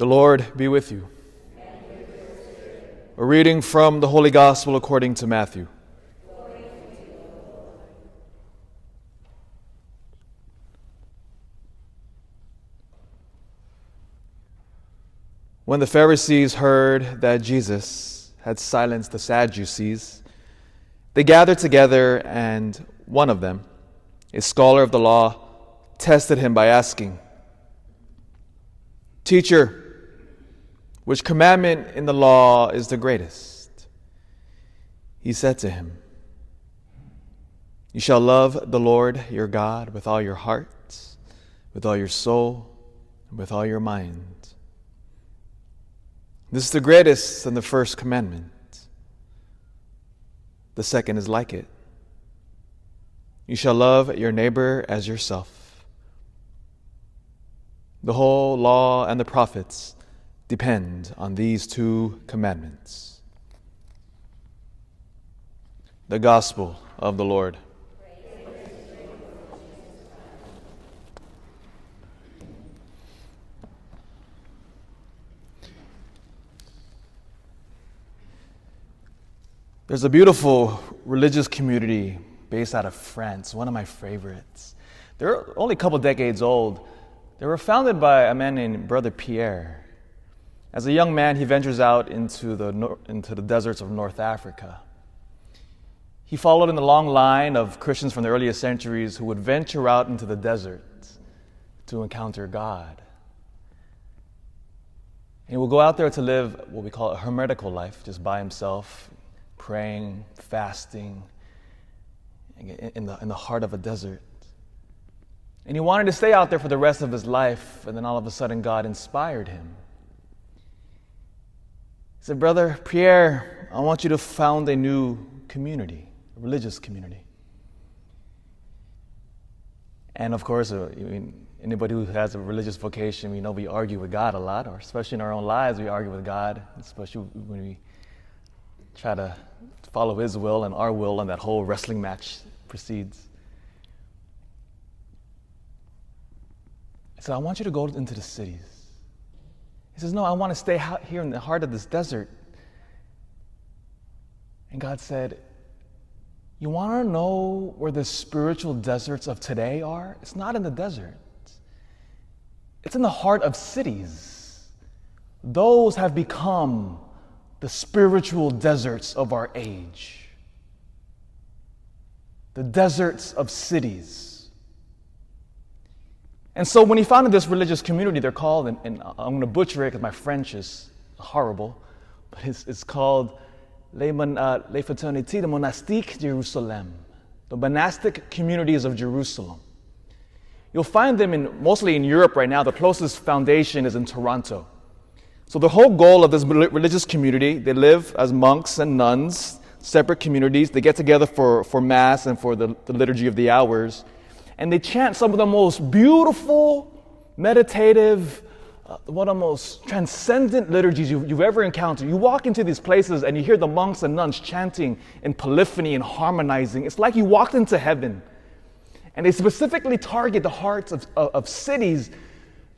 The Lord be with you. A reading from the Holy Gospel according to Matthew. When the Pharisees heard that Jesus had silenced the Sadducees, they gathered together, and one of them, a scholar of the law, tested him by asking, "Teacher, which commandment in the law is the greatest?" He said to him, "You shall love the Lord your God with all your heart, with all your soul, and with all your mind. This is the greatest and the first commandment. The second is like it. You shall love your neighbor as yourself. The whole law and the prophets depend on these two commandments." The Gospel of the Lord. There's a beautiful religious community based out of France, one of my favorites. They're only a couple decades old. They were founded by a man named Brother Pierre. As a young man, he ventures out into the deserts of North Africa. He followed in the long line of Christians from the earliest centuries who would venture out into the desert to encounter God. And he will go out there to live what we call a hermetical life, just by himself, praying, fasting, in the heart of a desert. And he wanted to stay out there for the rest of his life, and then all of a sudden God inspired him. He said, "Brother Pierre, I want you to found a new community, a religious community." And of course, anybody who has a religious vocation, we know we argue with God a lot, or especially in our own lives, we argue with God, especially when we try to follow His will and our will, and that whole wrestling match proceeds. So I want you to go into the cities. He says, "No, I want to stay out here in the heart of this desert." And God said, "You want to know where the spiritual deserts of today are? It's not in the desert. It's in the heart of cities. Those have become the spiritual deserts of our age. The deserts of cities." And so when he founded this religious community, they're called, and I'm going to butcher it because my French is horrible, but it's called Les Fraternités de Monastique Jérusalem, the monastic communities of Jerusalem. You'll find them mostly in Europe right now. The closest foundation is in Toronto. So the whole goal of this religious community, they live as monks and nuns, separate communities. They get together for Mass and for the liturgy of the hours. And they chant some of the most beautiful, meditative, one of the most transcendent liturgies you've ever encountered. You walk into these places and you hear the monks and nuns chanting in polyphony and harmonizing. It's like you walked into heaven. And they specifically target the hearts of cities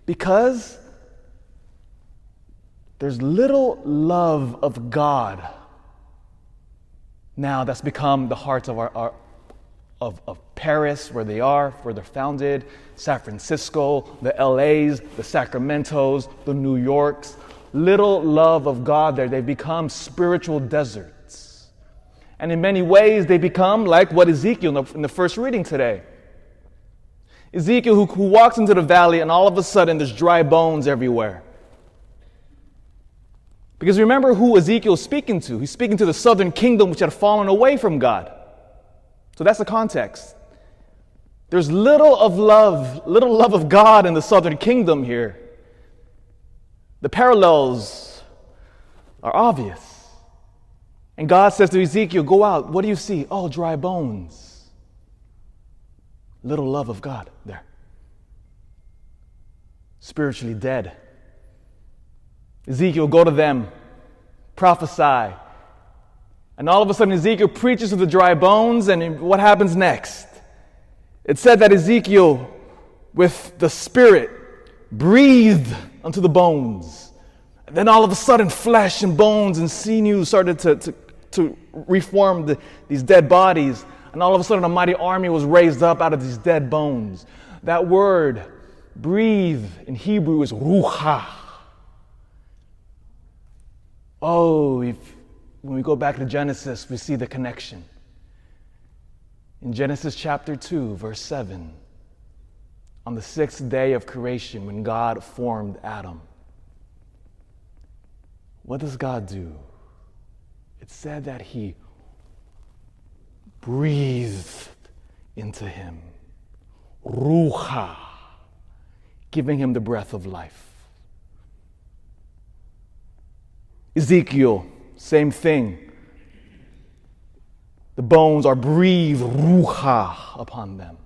because there's little love of God now that's become the hearts of of Paris, where they're founded, San Francisco, the LAs, the Sacramentos, the New Yorks. Little love of God there. They've become spiritual deserts. And in many ways, they become like what Ezekiel in the first reading today. Ezekiel who walks into the valley, and all of a sudden there's dry bones everywhere. Because remember who Ezekiel is speaking to. He's speaking to the southern kingdom which had fallen away from God. So that's the context. There's little love of God in the southern kingdom here. The parallels are obvious. And God says to Ezekiel, "Go out. What do you see? Oh, dry bones." Little love of God there. Spiritually dead. Ezekiel, go to them, prophesy. And all of a sudden Ezekiel preaches to the dry bones, and what happens next? It said that Ezekiel, with the Spirit, breathed unto the bones. Then all of a sudden, flesh and bones and sinews started to reform these dead bodies. And all of a sudden, a mighty army was raised up out of these dead bones. That word, breathe, in Hebrew is ruha. Oh, when we go back to Genesis, we see the connection. In Genesis chapter 2, verse 7, on the sixth day of creation, when God formed Adam, what does God do? It said that he breathed into him, ruha, giving him the breath of life. Ezekiel, same thing. The bones are breathed ruha upon them.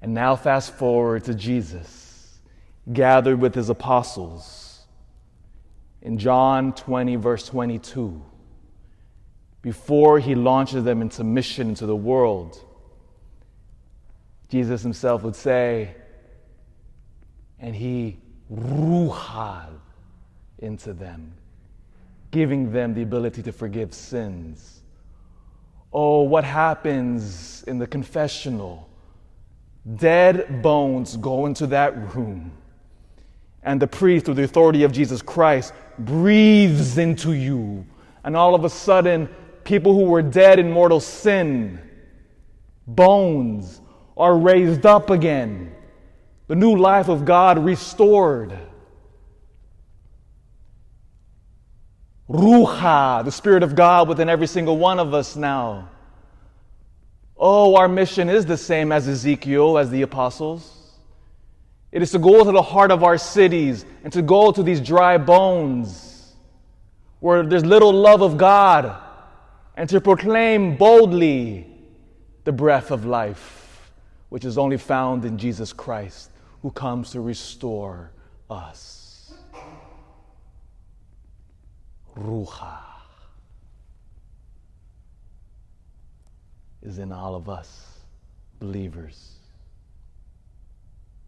And now fast forward to Jesus, gathered with his apostles. In John 20, verse 22, before he launches them into mission into the world, Jesus himself would say, and he ruhad into them, giving them the ability to forgive sins. Oh, what happens in the confessional? Dead bones go into that room, and the priest, through the authority of Jesus Christ, breathes into you. And all of a sudden, people who were dead in mortal sin, bones, are raised up again. The new life of God restored. Ruha, the Spirit of God within every single one of us now. Oh, our mission is the same as Ezekiel, as the apostles. It is to go to the heart of our cities and to go to these dry bones where there's little love of God and to proclaim boldly the breath of life, which is only found in Jesus Christ, who comes to restore us. Ruha is in all of us, believers.